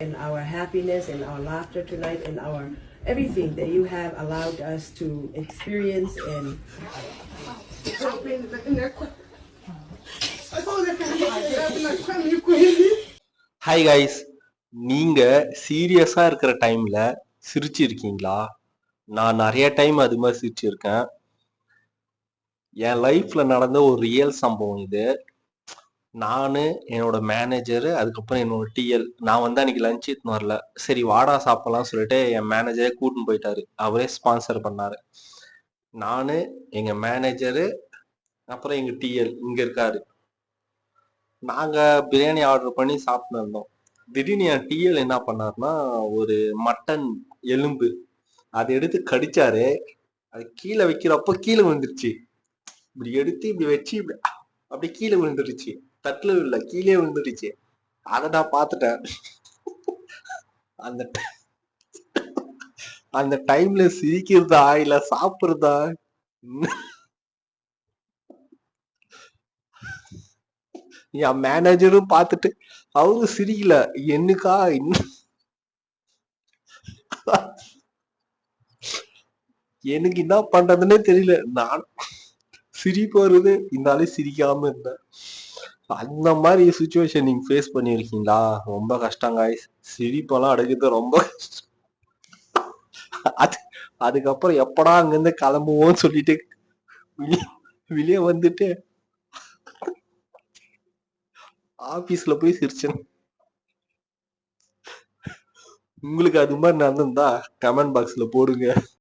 and our happiness and our laughter tonight and our everything that you have allowed us to experience and hi guys, நீங்க சீரியஸா இருக்கிற டைம்ல சிரிச்சிருக்கீங்களா? நான் நிறைய time அது மாதிரி சிரிச்சிருக்கேன். என் லைஃப்ல நடந்த ஒரு ரியல் சம்பவம் இது. நானு, என்னோட மேனேஜரு, அதுக்கப்புறம் என்னோட டிஎல். நான் அன்னைக்கு லஞ்ச் எடுத்துன்னு வரல. சரி வாடா சாப்பிடலாம் சொல்லிட்டு என் மேனேஜரே கூட்டின்னு போயிட்டாரு. அவரே ஸ்பான்சர் பண்ணாரு. நானு, எங்க மேனேஜரு, அப்புறம் எங்க டிஎல் இங்க இருக்காரு. நாங்க பிரியாணி ஆர்டர் பண்ணி சாப்பிட்டு இருந்தோம். திடீர்னு என் டிஎல் என்ன பண்ணாருன்னா, ஒரு மட்டன் எலும்பு அதை எடுத்து கடிச்சாரு. அது கீழே வைக்கிறப்ப கீழே விழுந்துருச்சு. இப்படி எடுத்து இப்படி வச்சு இப்படி அப்படி கீழே விழுந்துருச்சு. தட்டுல இல்ல, கீழே விழுந்துருச்சு. அதை நான் பார்த்துட்டேன். அந்த அந்த டைம்ல சிரிக்கிறதா இல்ல சாப்பிடுறதா? என் மேனேஜரும் பார்த்துட்டு அவரும் சிரிக்கல. என்னக்கா எனக்கு என்ன பண்றதுன்னே தெரியல. நான் சிரிப்பு வருது, இருந்தாலும் சிரிக்காம இருந்தேன். அந்த மாதிரி சுச்சுவேஷன் நீங்க ஃபேஸ் பண்ணிருக்கீங்களா? ரொம்ப கஷ்டம் காய்ஸ். சிரிப்பெல்லாம் அடக்குறது ரொம்ப கஷ்டம். அதுக்கப்புறம் எப்படா அங்கிருந்து கிளம்புவோம்னு சொல்லிட்டு வெளியே வந்துட்டு ஆபீஸ்ல போய் சிரிச்சேன். உங்களுக்கு அது மாதிரி நடந்திருந்தா கமெண்ட் பாக்ஸ்ல போடுங்க.